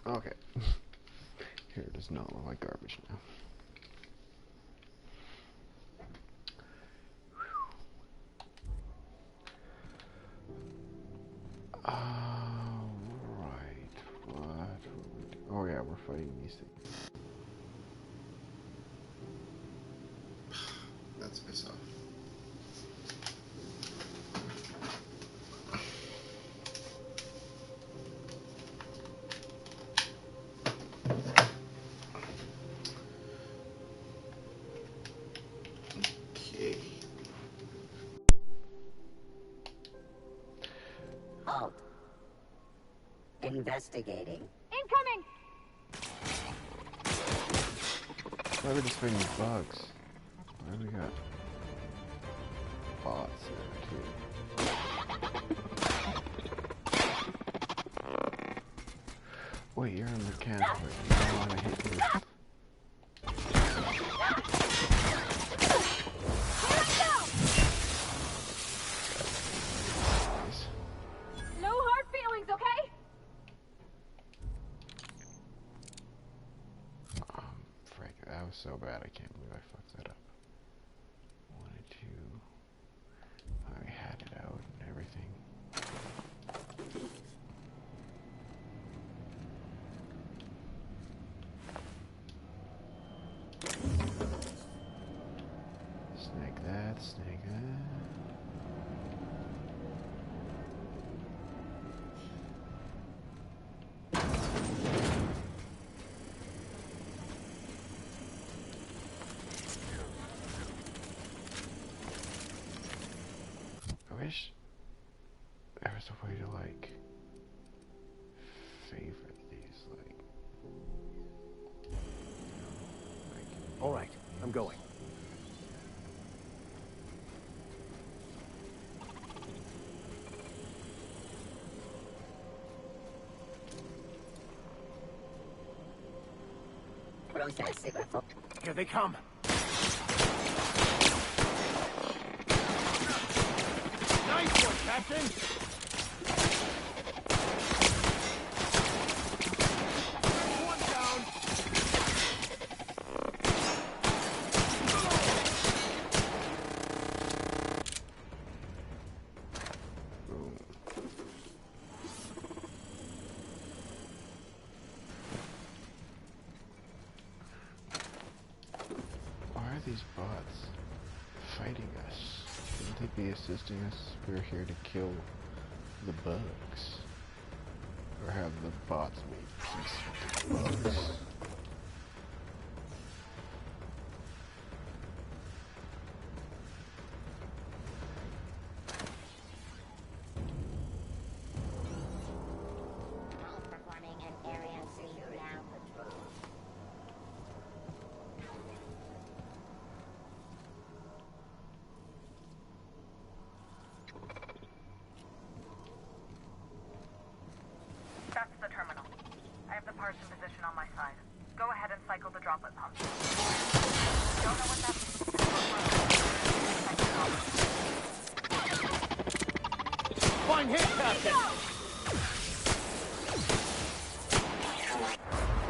Okay. Here does not look like garbage now. Alright, what will we do? Oh yeah, we're fighting these things. That's piss off. Okay. Halt. Investigating. Incoming! Why are we just fighting bugs? Why do we got bots there too? Wait, you're a mechanic. You don't want to hit me. No hard feelings, okay? Frick, that was so bad. I can't believe I fucked that up. Wanted to. I had it out and everything. Snag that, snag that. I wish there was a way to like favorite these like All right, I'm going. Here they come. Nice one, Captain. One down. boom. Why are these bots fighting us? Shouldn't they be assisting us? We're here to kill the bugs. Or have the bots made peace with the bugs. Performing an area C now patrol. That's the terminal. I have the parts in position on my side. Go ahead and cycle the droplet pump. Don't know what that means. Fine hit, Captain.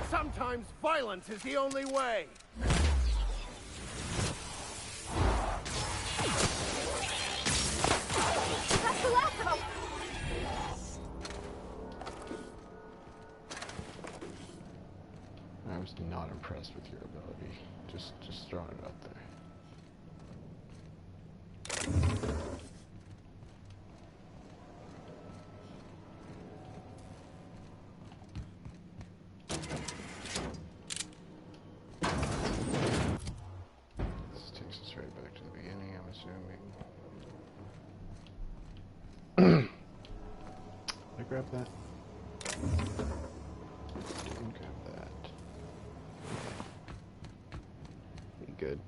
Sometimes violence is the only way. That's the last of them! I was not impressed with your ability. Just throwing it out there. This takes us right back to the beginning, I'm assuming. I grab that. Didn't grab that. Be good.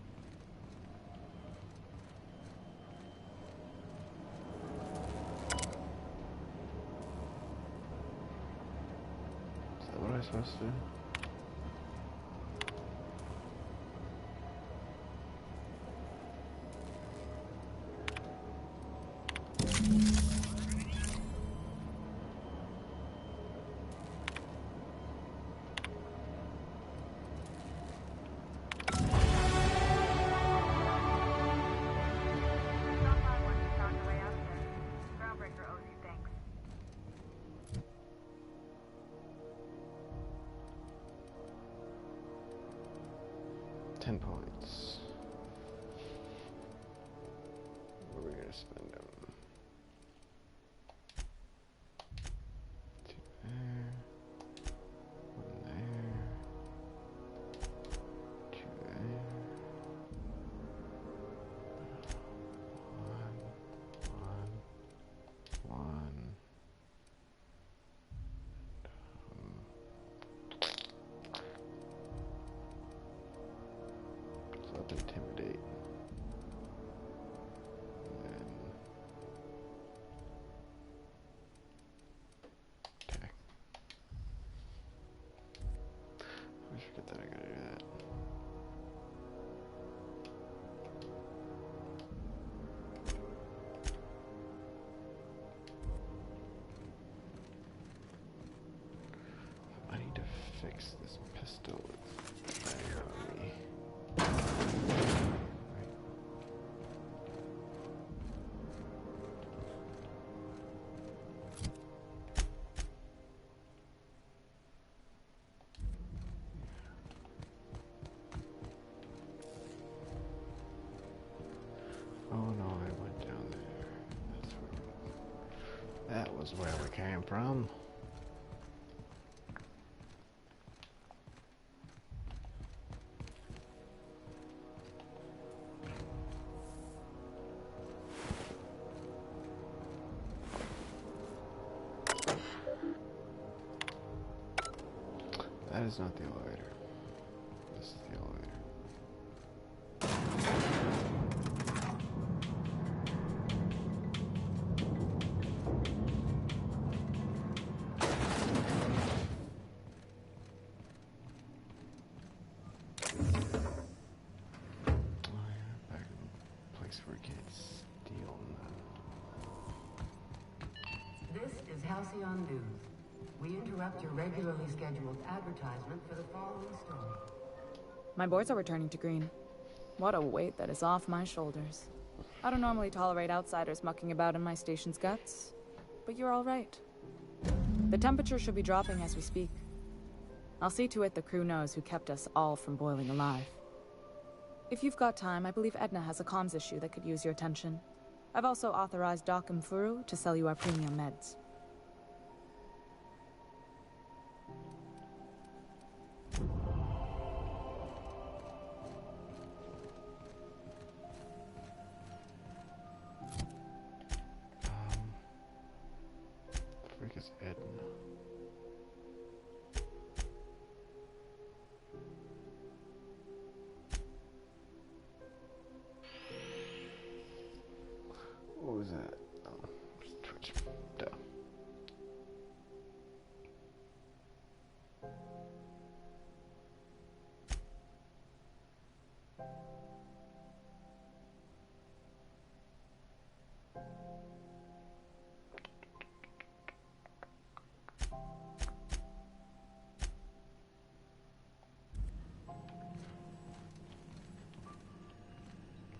Is that what I'm supposed to do? 10 points. Where are we gonna spend them? 2 there. 1 there. 2 there. 1. So I'll intimidate. And then attack. I forget that I gotta do that. I need to fix this pistol. It's banging on me. Oh no, I went down there. That was where we came from. That is not the elevator. This is the elevator. Oh yeah, back in the place where we can't steal now. This is Halcyon News. We interrupt your regularly scheduled advertisement for the following story. My boards are returning to green. What a weight that is off my shoulders. I don't normally tolerate outsiders mucking about in my station's guts, but you're all right. The temperature should be dropping as we speak. I'll see to it the crew knows who kept us all from boiling alive. If you've got time, I believe Edna has a comms issue that could use your attention. I've also authorized Doc and Furu to sell you our premium meds. Frick is Edna. What was that? Oh, just Twitch. Duh.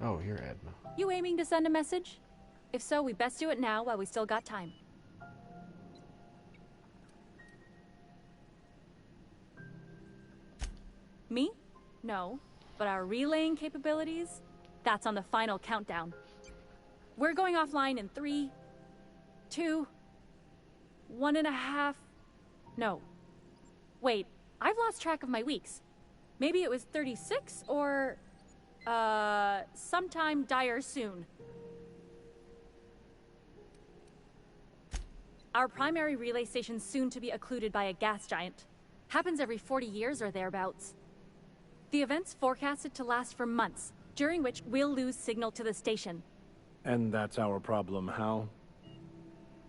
Oh, you're Edna. You aiming to send a message? If so, we best do it now while we still got time. Me? No. But our relaying capabilities? That's on the final countdown. We're going offline in 3, 2, 1.5... No. Wait, I've lost track of my weeks. Maybe it was 36 or... sometime dire soon. Our primary relay station's soon to be occluded by a gas giant. Happens every 40 years or thereabouts. The event's forecasted to last for months, during which we'll lose signal to the station. And that's our problem, how?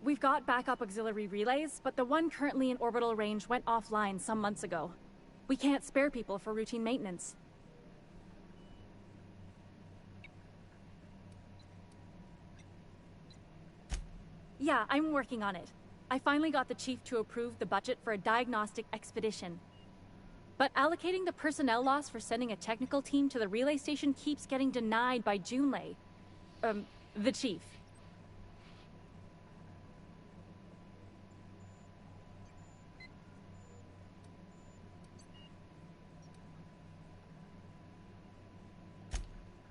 We've got backup auxiliary relays, but the one currently in orbital range went offline some months ago. We can't spare people for routine maintenance. Yeah, I'm working on it. I finally got the chief to approve the budget for a diagnostic expedition. But allocating the personnel loss for sending a technical team to the relay station keeps getting denied by Junlei. The chief.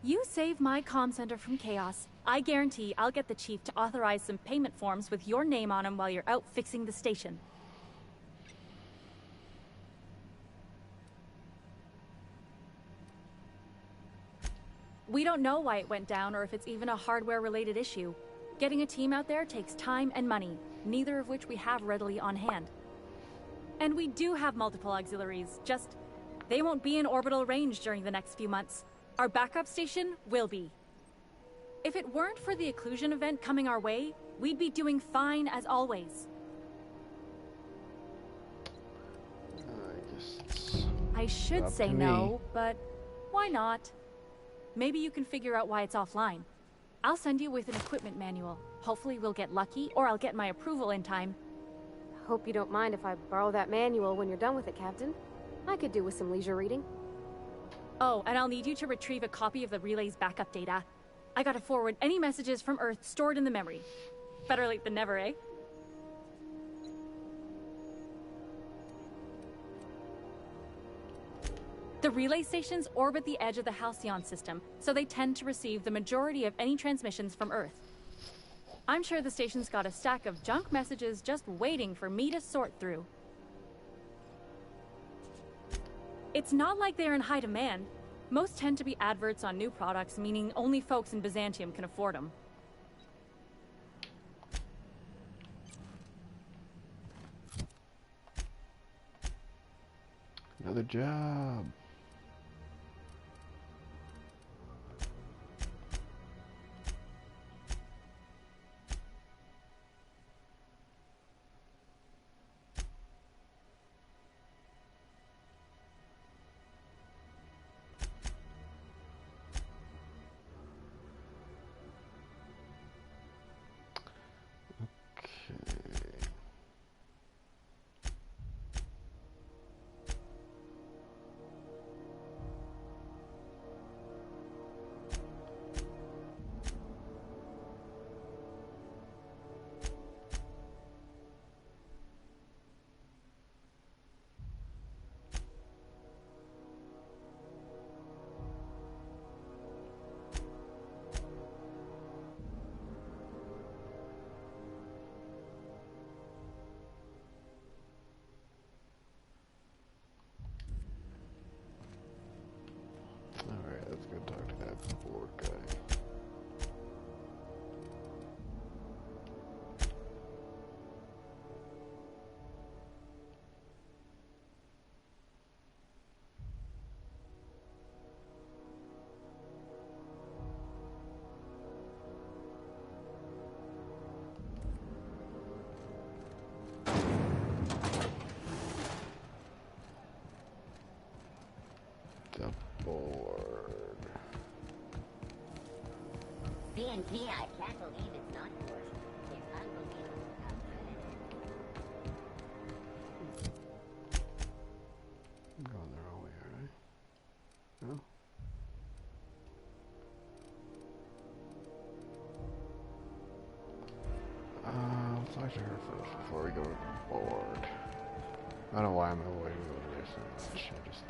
You save my comm center from chaos. I guarantee I'll get the chief to authorize some payment forms with your name on them while you're out fixing the station. We don't know why it went down or if it's even a hardware-related issue. Getting a team out there takes time and money, neither of which we have readily on hand. And we do have multiple auxiliaries, just they won't be in orbital range during the next few months. Our backup station will be. If it weren't for the occlusion event coming our way, we'd be doing fine as always. I guess it's I should up say to no, me. but why not? Maybe you can figure out why it's offline. I'll send you with an equipment manual. Hopefully we'll get lucky, or I'll get my approval in time. Hope you don't mind if I borrow that manual when you're done with it, Captain. I could do with some leisure reading. Oh, and I'll need you to retrieve a copy of the relay's backup data. I gotta forward any messages from Earth stored in the memory. Better late than never, eh? The relay stations orbit the edge of the Halcyon system, so they tend to receive the majority of any transmissions from Earth. I'm sure the station's got a stack of junk messages just waiting for me to sort through. It's not like they're in high demand. Most tend to be adverts on new products, meaning only folks in Byzantium can afford them. Another job. Alright, let's go talk to that poor guy. The board. BNP, I can't believe it's not yours. It's unbelievable how good it is. I'm going the wrong way, alright? No? Let's talk to her first before we go to the board. I don't know why I'm avoiding over there so much. I just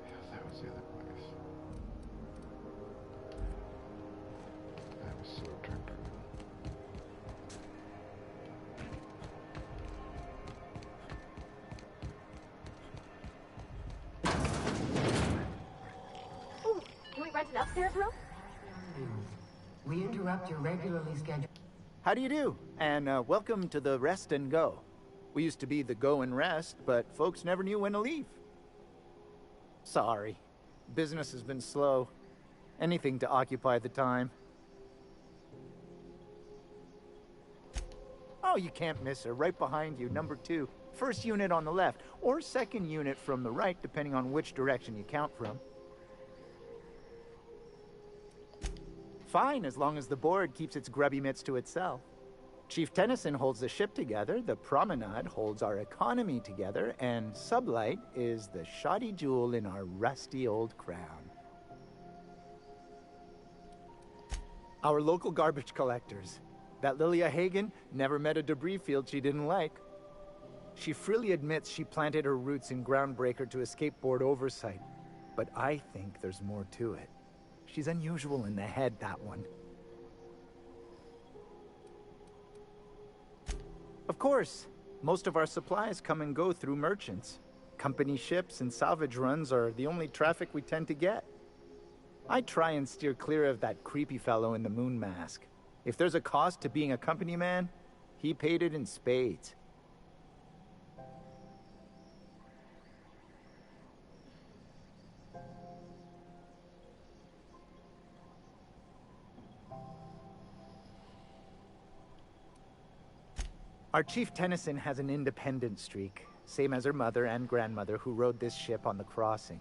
yeah, that was the other place. I was so turned around. Ooh, can we rent an upstairs room? We interrupt your regularly scheduled... How do you do? And welcome to the Rest and Go. We used to be the Go and Rest, but folks never knew when to leave. Sorry. Business has been slow. Anything to occupy the time. Oh, you can't miss her. Right behind you, number 2. First unit on the left, or second unit from the right, depending on which direction you count from. Fine, as long as the board keeps its grubby mitts to itself. Chief Tennyson holds the ship together, the Promenade holds our economy together, and Sublight is the shoddy jewel in our rusty old crown. Our local garbage collectors. That Lilia Hagen never met a debris field she didn't like. She freely admits she planted her roots in Groundbreaker to escape board oversight. But I think there's more to it. She's unusual in the head, that one. Of course, most of our supplies come and go through merchants. Company ships and salvage runs are the only traffic we tend to get. I try and steer clear of that creepy fellow in the moon mask. If there's a cost to being a company man, he paid it in spades. Our Chief Tennyson has an independent streak, same as her mother and grandmother who rode this ship on the crossing.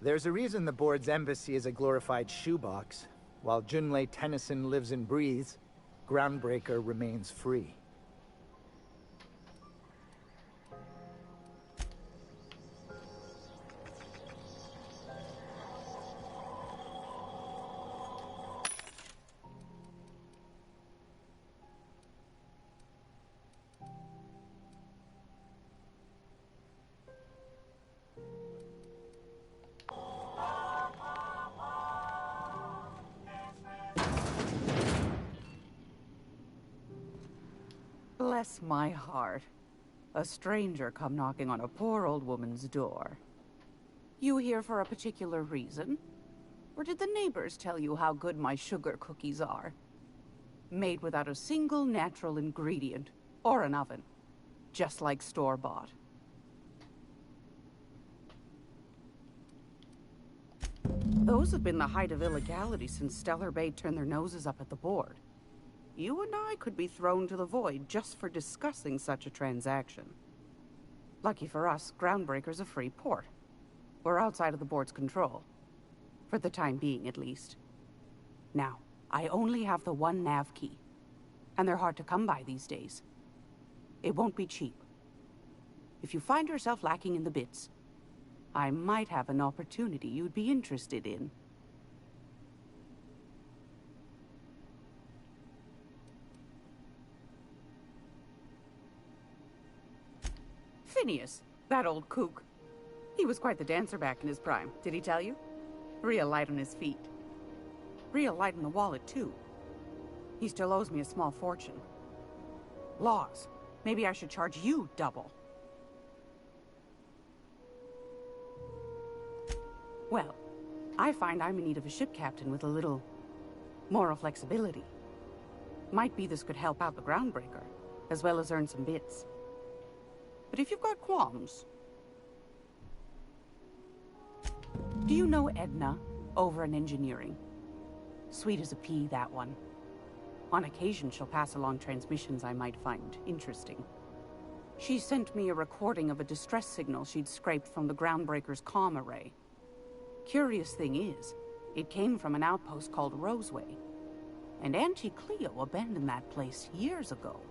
There's a reason the board's embassy is a glorified shoebox. While Junlei Tennyson lives and breathes, Groundbreaker remains free. Bless my heart. A stranger come knocking on a poor old woman's door. You here for a particular reason? Or did the neighbors tell you how good my sugar cookies are? Made without a single natural ingredient, or an oven. Just like store-bought. Those have been the height of illegality since Stellar Bay turned their noses up at the board. You and I could be thrown to the void just for discussing such a transaction. Lucky for us, Groundbreaker's a free port. We're outside of the board's control. For the time being, at least. Now, I only have the one nav key. And they're hard to come by these days. It won't be cheap. If you find yourself lacking in the bits, I might have an opportunity you'd be interested in. Phineas, that old kook. He was quite the dancer back in his prime, did he tell you? Real light on his feet. Real light on the wallet, too. He still owes me a small fortune. Laws. Maybe I should charge you double. Well, I find I'm in need of a ship captain with a little moral flexibility. Might be this could help out the Groundbreaker, as well as earn some bits. But if you've got qualms... Do you know Edna, over in engineering? Sweet as a pea, that one. On occasion, she'll pass along transmissions I might find interesting. She sent me a recording of a distress signal she'd scraped from the Groundbreaker's comm array. Curious thing is, it came from an outpost called Roseway. And Auntie Cleo abandoned that place years ago.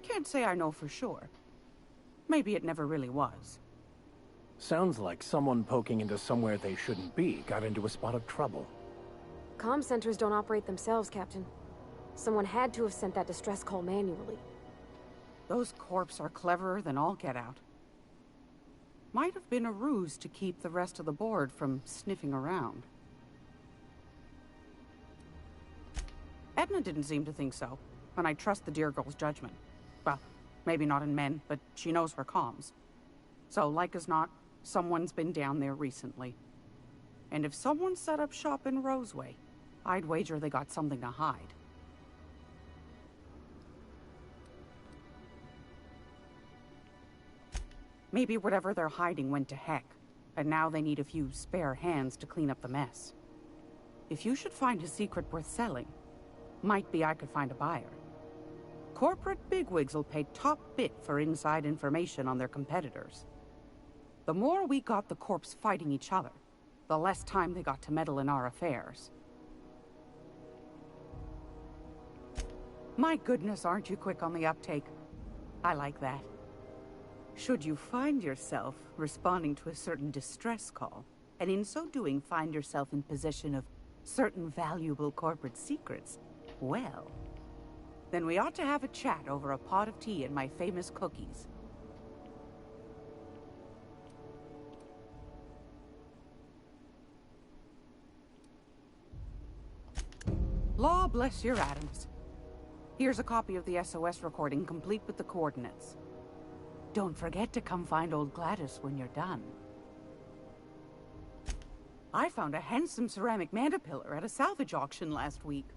Can't say I know for sure. Maybe it never really was. Sounds like someone poking into somewhere they shouldn't be got into a spot of trouble. Comm centers don't operate themselves, Captain. Someone had to have sent that distress call manually. Those corps are cleverer than all get out. Might have been a ruse to keep the rest of the board from sniffing around. Edna didn't seem to think so, and I trust the dear girl's judgment. Well, maybe not in men, but she knows her comms. So, like as not, someone's been down there recently. And if someone set up shop in Roseway, I'd wager they got something to hide. Maybe whatever they're hiding went to heck, and now they need a few spare hands to clean up the mess. If you should find a secret worth selling, might be I could find a buyer. Corporate bigwigs will pay top bit for inside information on their competitors. The more we got the corps fighting each other, the less time they got to meddle in our affairs. My goodness, aren't you quick on the uptake? I like that. Should you find yourself responding to a certain distress call, and in so doing find yourself in possession of certain valuable corporate secrets, well, then we ought to have a chat over a pot of tea and my famous cookies. Law bless your atoms. Here's a copy of the SOS recording, complete with the coordinates. Don't forget to come find old Gladys when you're done. I found a handsome ceramic mandapillar at a salvage auction last week.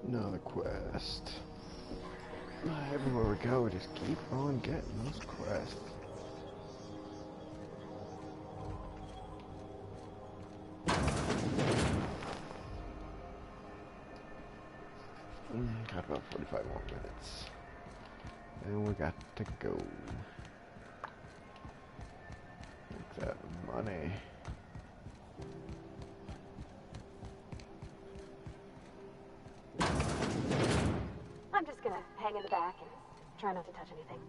Another quest. Everywhere we go, we just keep on getting those quests. Got about 45 more minutes. And we got to go. Take that money. I'm just gonna hang in the back and try not to touch anything.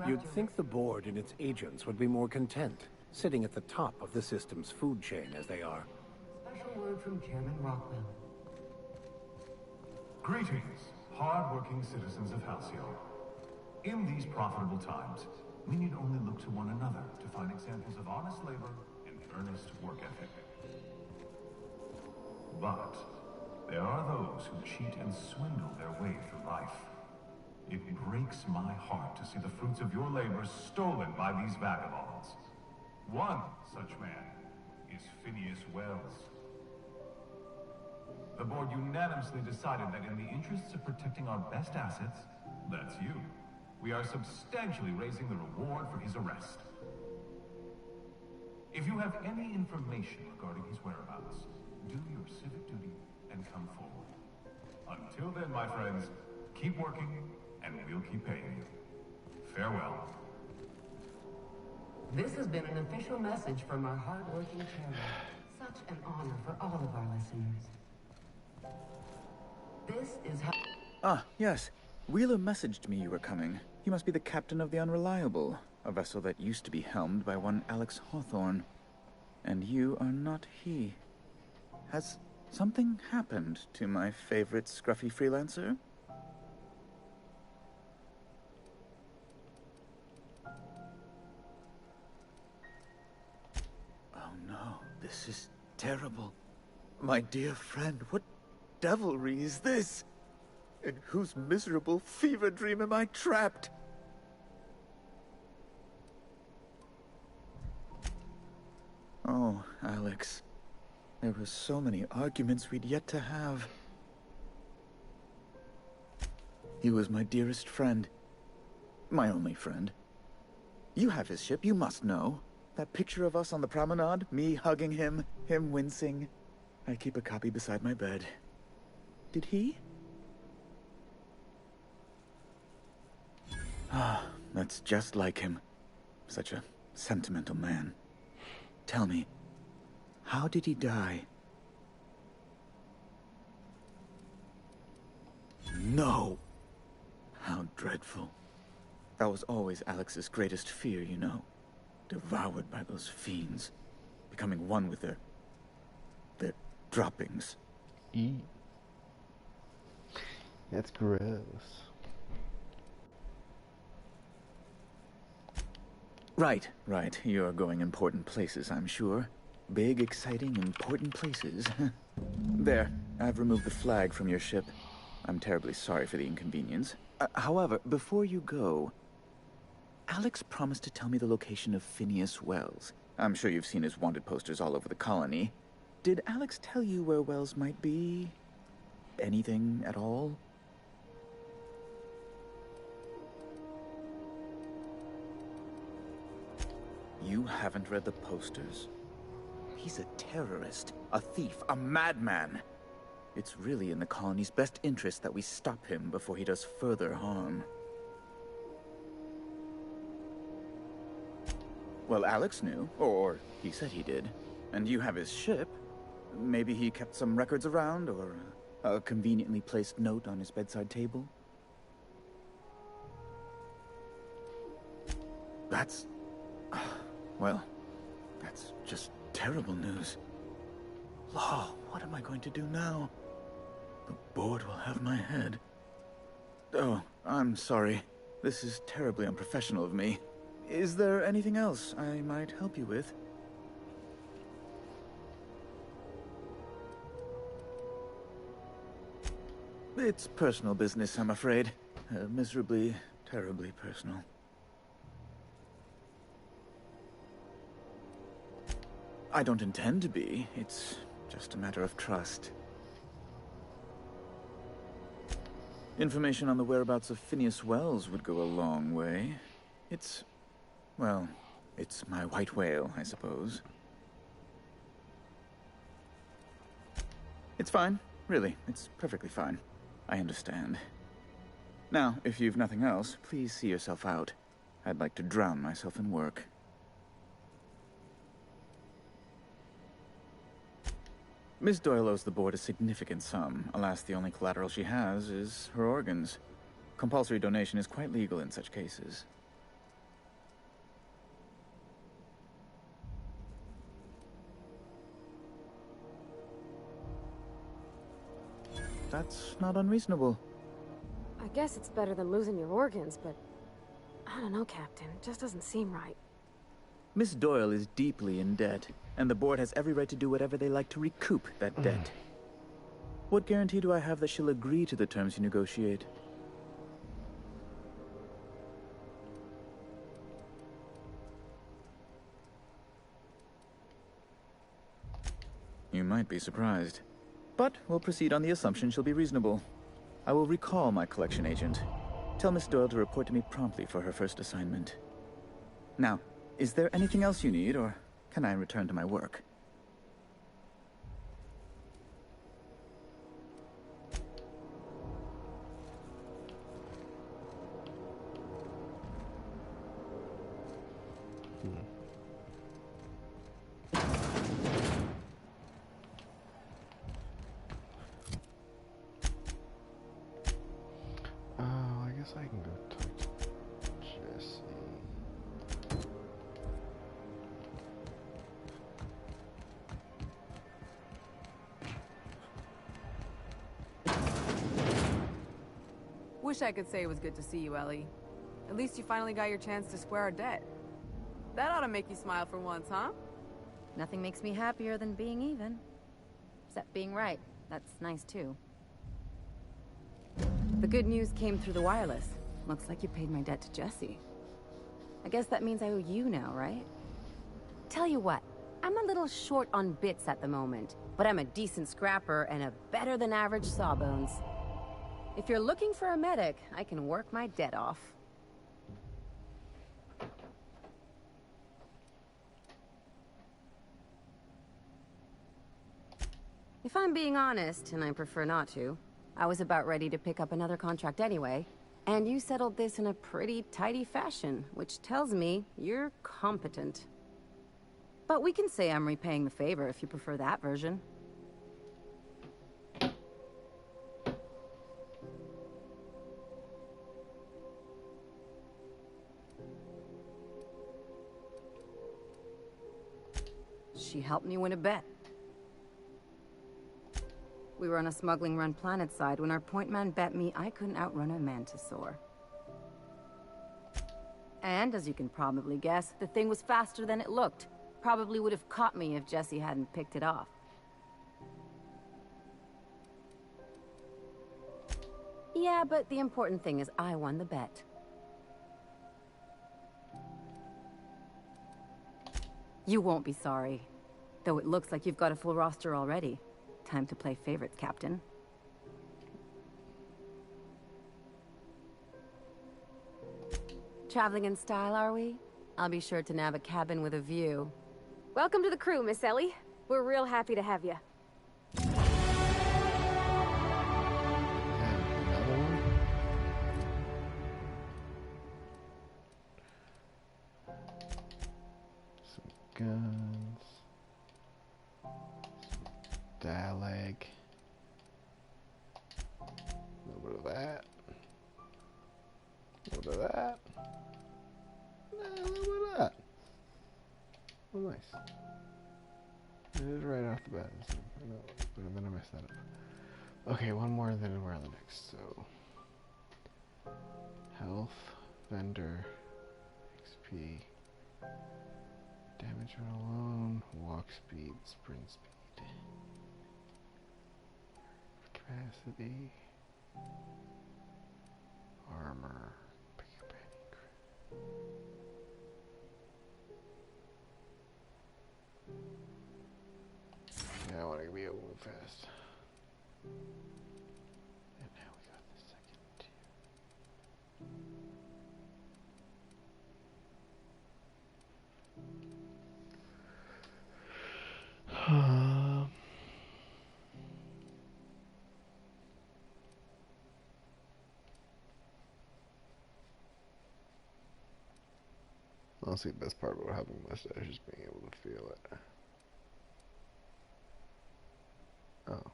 You'd think the board and its agents would be more content, sitting at the top of the system's food chain as they are. Special word from Chairman Rockwell. Greetings, hard-working citizens of Halcyon. In these profitable times, we need only look to one another to find examples of honest labor and earnest work ethic. But there are those who cheat and swindle their way through life. It breaks my heart to see the fruits of your labor stolen by these vagabonds. One such man is Phineas Wells. The board unanimously decided that in the interests of protecting our best assets, that's you, we are substantially raising the reward for his arrest. If you have any information regarding his whereabouts, do your civic duty and come forward. Until then, my friends, keep working, and we'll keep paying you. Farewell. This has been an official message from our hard-working chairman. Such an honor for all of our listeners. This is how... Ah, yes. Wheeler messaged me you were coming. He must be the captain of the Unreliable, a vessel that used to be helmed by one Alex Hawthorne. And you are not he. Has something happened to my favorite scruffy freelancer? Oh no, this is terrible. My dear friend, what devilry is this? In whose miserable fever dream am I trapped? Oh, Alex. There were so many arguments we'd yet to have. He was my dearest friend. My only friend. You have his ship, you must know. That picture of us on the promenade, me hugging him, him wincing. I keep a copy beside my bed. Did he? Ah, that's just like him. Such a sentimental man. Tell me, how did he die? No! How dreadful. That was always Alex's greatest fear, you know. Devoured by those fiends. Becoming one with their droppings. That's gross. Right. You're going important places, I'm sure. Big, exciting, important places. There, I've removed the flag from your ship. I'm terribly sorry for the inconvenience. However, before you go, Alex promised to tell me the location of Phineas Wells. I'm sure you've seen his wanted posters all over the colony. Did Alex tell you where Wells might be? Anything at all? You haven't read the posters. He's a terrorist, a thief, a madman. It's really in the colony's best interest that we stop him before he does further harm. Well, Alex knew, or he said he did. And you have his ship. Maybe he kept some records around, or a conveniently placed note on his bedside table. That's... well, that's just terrible news. Law, what am I going to do now? The board will have my head. Oh, I'm sorry. This is terribly unprofessional of me. Is there anything else I might help you with? It's personal business, I'm afraid. Miserably, terribly personal. I don't intend to be. It's just a matter of trust. Information on the whereabouts of Phineas Wells would go a long way. Well, it's my white whale, I suppose. It's fine. Really, it's perfectly fine. I understand. Now, if you've nothing else, please see yourself out. I'd like to drown myself in work. Miss Doyle owes the board a significant sum. Alas, the only collateral she has is her organs. Compulsory donation is quite legal in such cases. That's not unreasonable. I guess it's better than losing your organs, but I don't know, Captain. It just doesn't seem right. Miss Doyle is deeply in debt, and the board has every right to do whatever they like to recoup that debt. What guarantee do I have that she'll agree to the terms you negotiate? You might be surprised. But we'll proceed on the assumption she'll be reasonable. I will recall my collection agent. Tell Miss Doyle to report to me promptly for her first assignment. Now, is there anything else you need, or can I return to my work? I guess I can go talk to Jesse. Wish I could say it was good to see you, Ellie. At least you finally got your chance to square our debt. That ought to make you smile for once, huh? Nothing makes me happier than being even. Except being right. That's nice, too. The good news came through the wireless. Looks like you paid my debt to Jesse. I guess that means I owe you now, right? Tell you what, I'm a little short on bits at the moment, but I'm a decent scrapper and a better-than-average sawbones. If you're looking for a medic, I can work my debt off. If I'm being honest, and I prefer not to, I was about ready to pick up another contract anyway, and you settled this in a pretty tidy fashion, which tells me you're competent. But we can say I'm repaying the favor if you prefer that version. She helped me win a bet. We were on a smuggling run planetside when our point man bet me I couldn't outrun a mantisaur. And, as you can probably guess, the thing was faster than it looked. Probably would have caught me if Jesse hadn't picked it off. Yeah, but the important thing is I won the bet. You won't be sorry. Though it looks like you've got a full roster already. Time to play favorites, Captain. Traveling in style, are we? I'll be sure to nab a cabin with a view. Welcome to the crew, Miss Ellie. We're real happy to have you. Another one? Some guns. Some Dalag. A little bit of that. A little bit of that. A little bit of that. Oh, nice. It is right off the bat. But then I messed that up. Okay, one more and then we're on the next. So, health, vendor, XP, damage run alone, walk speed, sprint speed, capacity, armor, pick your panic. Yeah, I want to be able to move fast. And now we got the second tier. Honestly, the best part about having a mustache is being able to feel it. Oh.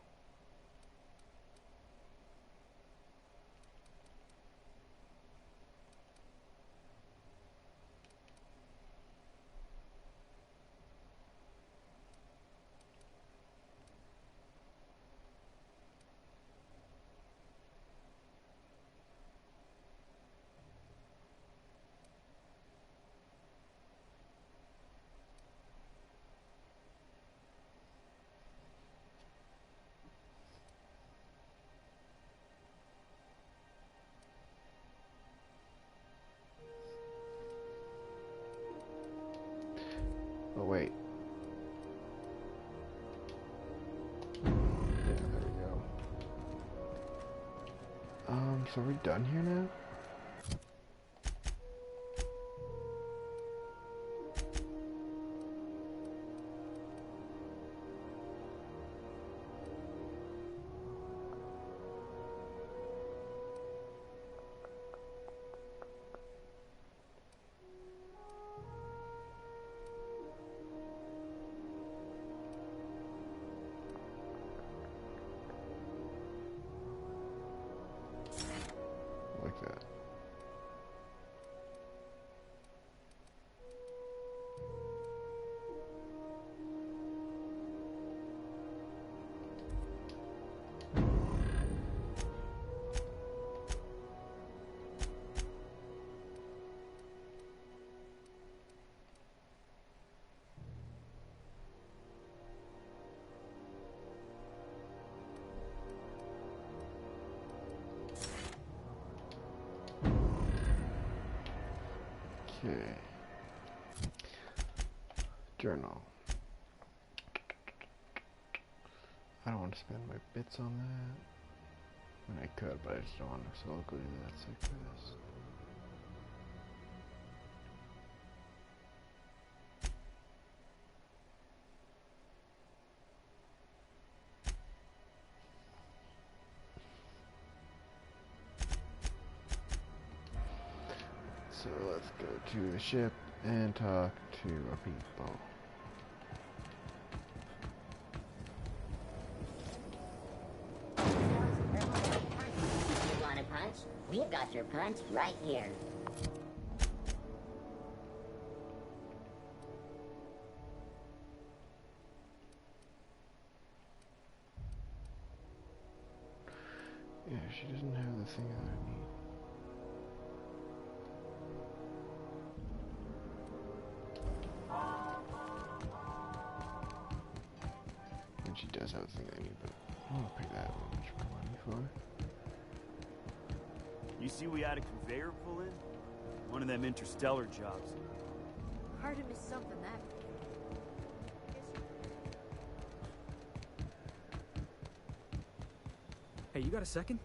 Oh, wait. Yeah, there we go. So are we done here now? Like that. Okay. Journal. I don't want to spend my bits on that. I mean, I could, but I just don't want to, so I'll go do that sick for this. So let's go to the ship and talk to our people. You want a punch? We've got your punch right here. Yeah, she doesn't have the thing that I need. And she does have the thing I need, but I don't want to pay that much money for it. You see we had a conveyor pull in? One of them interstellar jobs. Hard to miss something that. Hey, you got a second?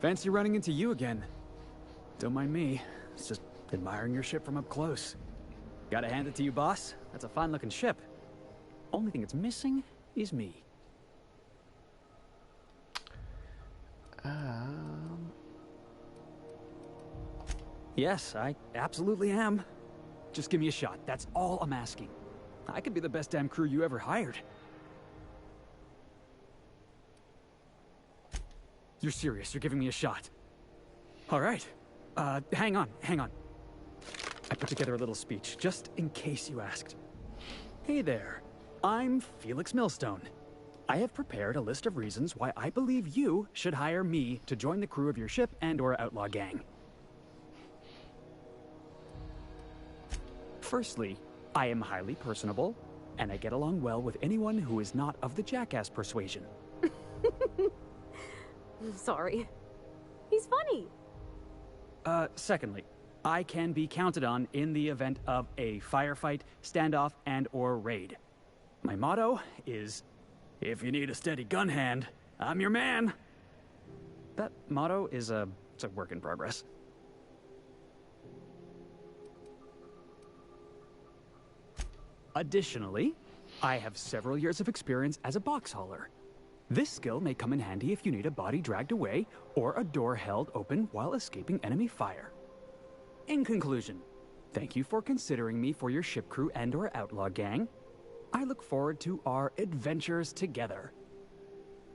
Fancy running into you again. Don't mind me. It's just Admiring your ship from up close. Gotta hand it to you, boss. That's a fine-looking ship. Only thing it's missing is me. Yes, I absolutely am. Just give me a shot. That's all I'm asking. I could be the best damn crew you ever hired. You're serious? You're giving me a shot? All right. Hang on. I put together a little speech, just in case you asked. Hey there. I'm Felix Millstone. I have prepared a list of reasons why I believe you should hire me to join the crew of your ship and/or outlaw gang. Firstly, I am highly personable, and I get along well with anyone who is not of the jackass persuasion. I'm sorry. He's funny. Secondly, I can be counted on in the event of a firefight, standoff, and/or raid. My motto is, if you need a steady gun hand, I'm your man. That motto is it's a work in progress. Additionally, I have several years of experience as a box hauler. This skill may come in handy if you need a body dragged away or a door held open while escaping enemy fire. In conclusion, thank you for considering me for your ship crew and/or outlaw gang. I look forward to our adventures together.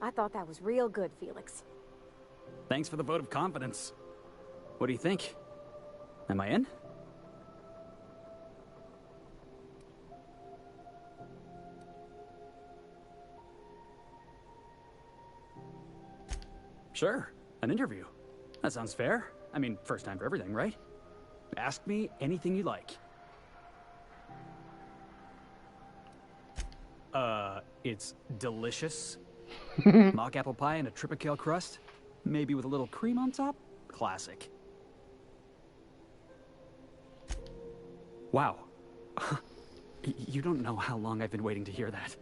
I thought that was real good, Felix. Thanks for the vote of confidence. What do you think? Am I in? Sure, an interview. That sounds fair. I mean, first time for everything, right? Ask me anything you like. It's delicious. Mock apple pie and a tripicale crust. Maybe with a little cream on top? Classic. Wow. You don't know how long I've been waiting to hear that.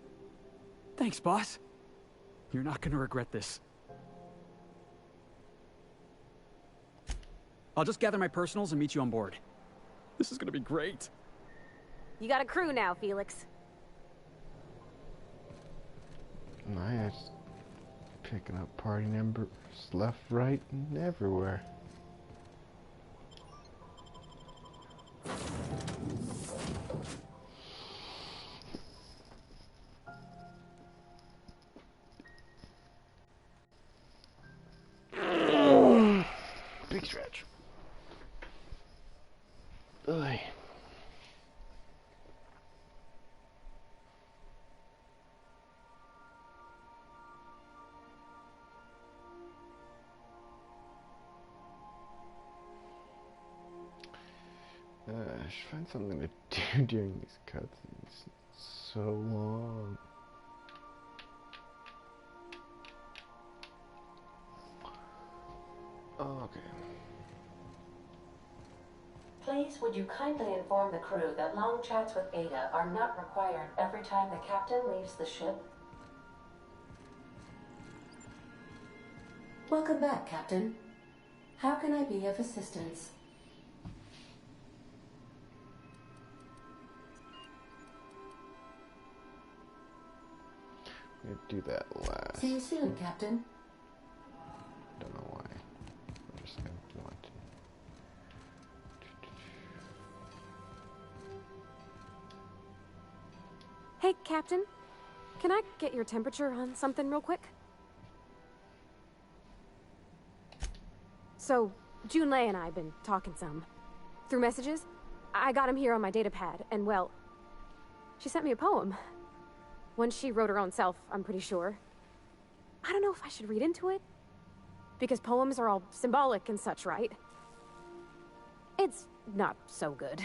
Thanks, boss. You're not gonna regret this. I'll just gather my personals and meet you on board. This is gonna be great. You got a crew now, Felix. Nice. Picking up party members left, right, and everywhere. Big stretch. Ugh. I should find something to do during these cutscenes. It's so long. Okay. Please, would you kindly inform the crew that long chats with Ada are not required every time the captain leaves the ship? Welcome back, Captain. How can I be of assistance? I'm gonna do that last. See you soon, Captain. Don't know why. I'm just gonna want to. Hey, Captain. Can I get your temperature on something real quick? So, Junlei and I have been talking some. Through messages. I got him here on my datapad, and well, she sent me a poem. One she wrote her own self, I'm pretty sure. I don't know if I should read into it. Because poems are all symbolic and such, right? It's not so good.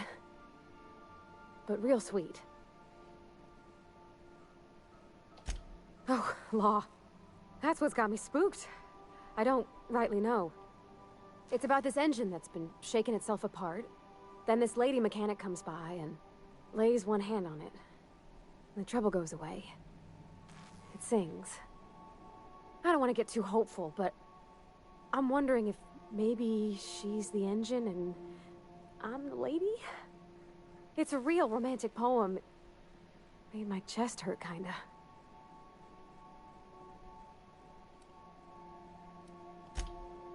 But real sweet. Oh, law. That's what's got me spooked. I don't rightly know. It's about this engine that's been shaking itself apart. Then this lady mechanic comes by and lays one hand on it. The trouble goes away. It sings. I don't want to get too hopeful, but I'm wondering if maybe she's the engine and I'm the lady? It's a real romantic poem. Made my chest hurt, kinda.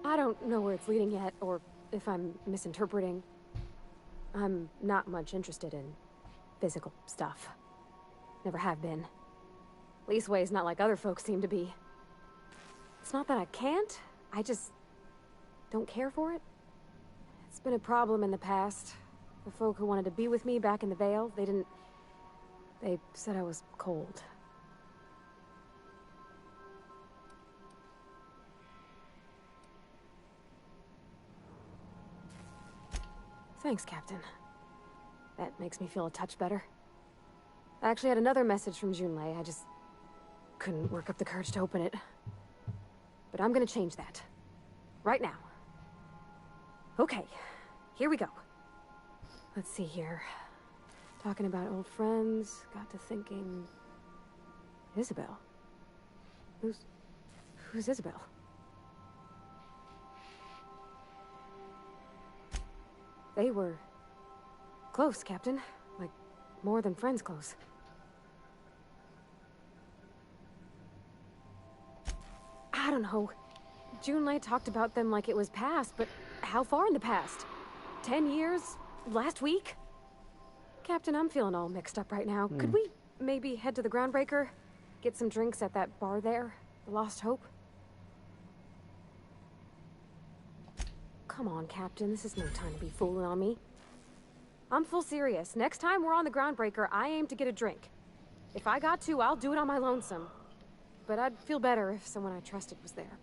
I don't know where it's leading yet, or if I'm misinterpreting. I'm not much interested in physical stuff. Never have been. Leastways not like other folks seem to be. It's not that I can't, I just don't care for it. It's been a problem in the past. The folk who wanted to be with me back in the Vale, they said I was cold. Thanks, Captain. That makes me feel a touch better. I actually had another message from Junlei. I just couldn't work up the courage to open it. But I'm gonna change that. Right now. Okay, here we go. Let's see here. Talking about old friends, got to thinking... Isabel? Who's Isabel? They were... close, Captain. Like, more than friends close. I don't know. Junlei talked about them like it was past, but how far in the past? 10 years? Last week? Captain, I'm feeling all mixed up right now. Could we maybe head to the Groundbreaker? Get some drinks at that bar there? The Lost Hope? Come on, Captain. This is no time to be fooling on me. I'm full serious. Next time we're on the Groundbreaker, I aim to get a drink. If I got to, I'll do it on my lonesome. But I'd feel better if someone I trusted was there.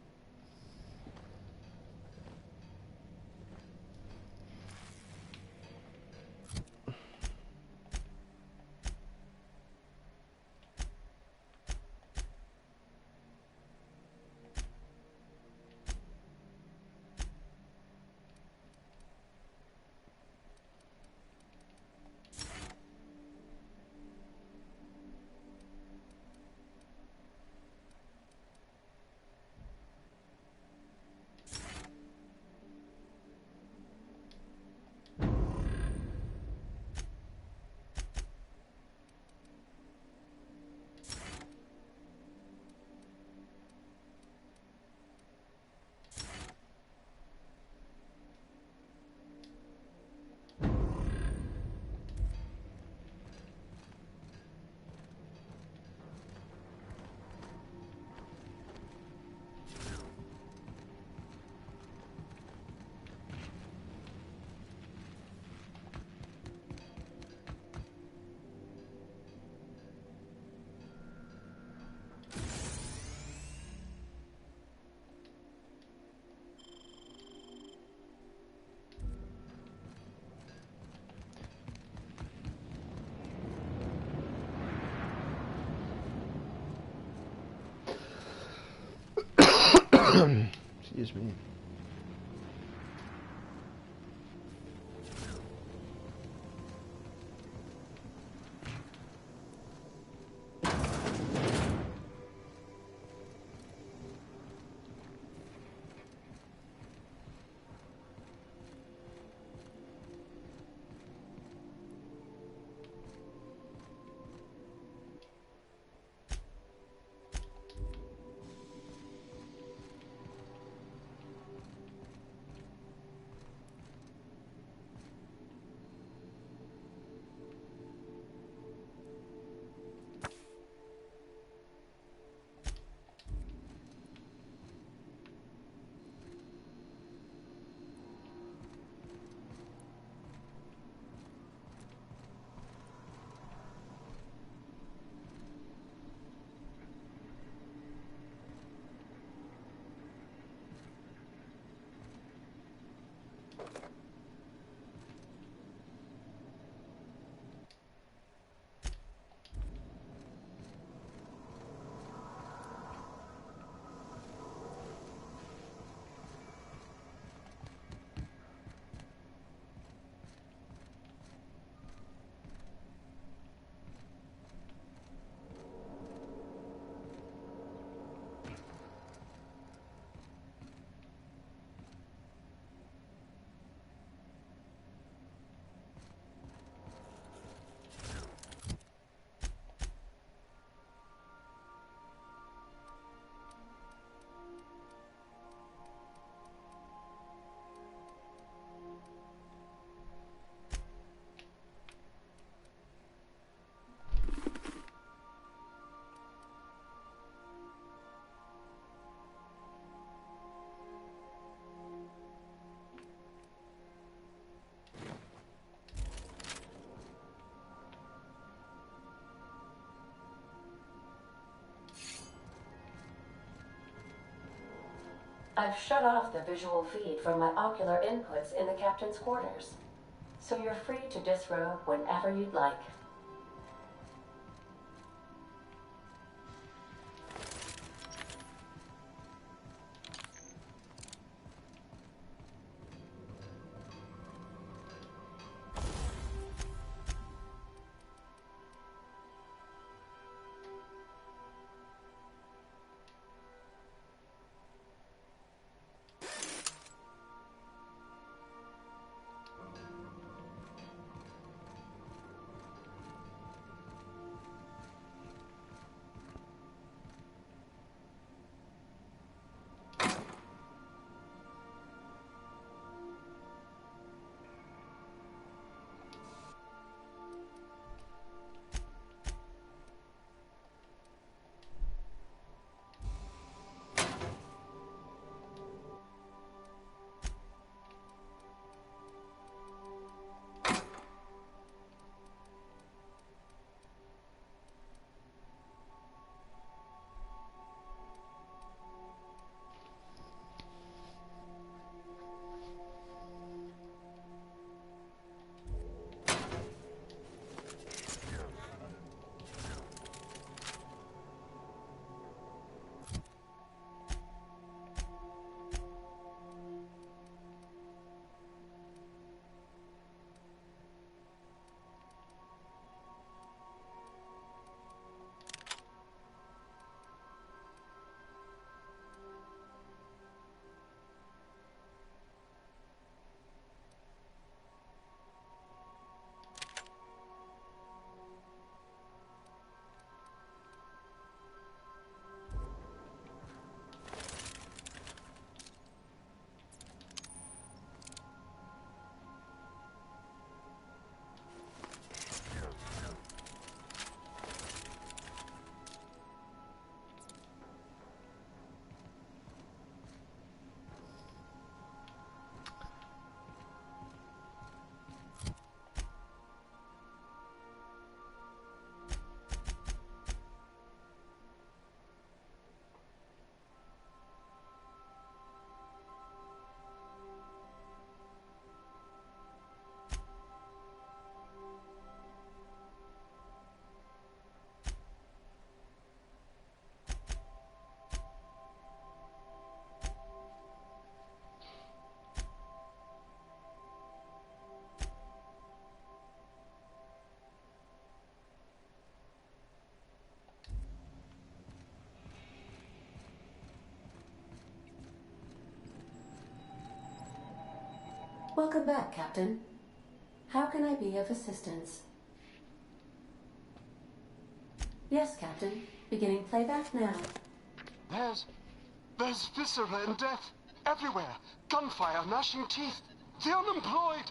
Excuse me. I've shut off the visual feed from my ocular inputs in the captain's quarters, so you're free to disrobe whenever you'd like. Welcome back, Captain. How can I be of assistance? Yes, Captain. Beginning playback now. There's viscera and death everywhere. Gunfire, gnashing teeth. The unemployed.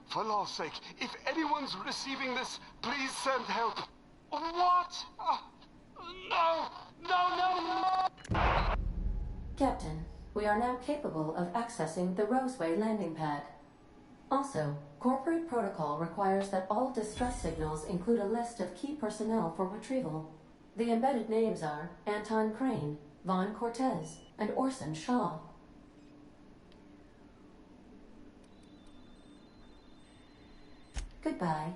For law's sake, if anyone's receiving this, please send help. What? No! No, no, no! Captain, we are now capable of accessing the Roseway landing pad. Also, corporate protocol requires that all distress signals include a list of key personnel for retrieval. The embedded names are Anton Crane, Vaughn Cortez, and Orson Shaw. Goodbye.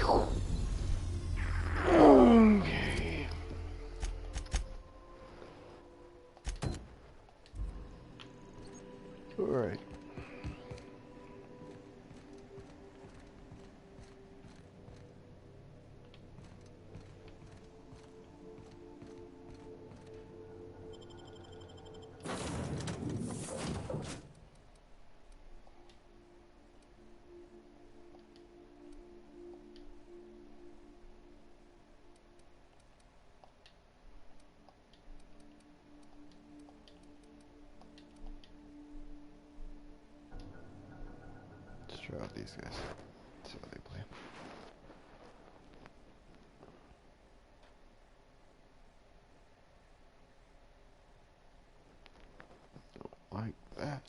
Okay. Alright. Let's try out these guys. See how they play. Don't like that.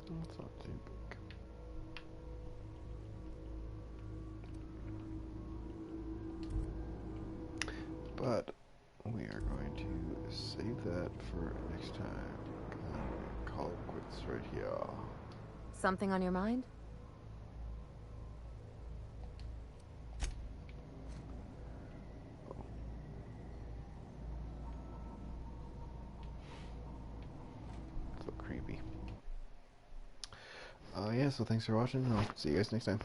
That's not too big. But we are going to save that for next time. And call it quits right here. Something on your mind? So creepy. Yeah, so thanks for watching. I'll see you guys next time.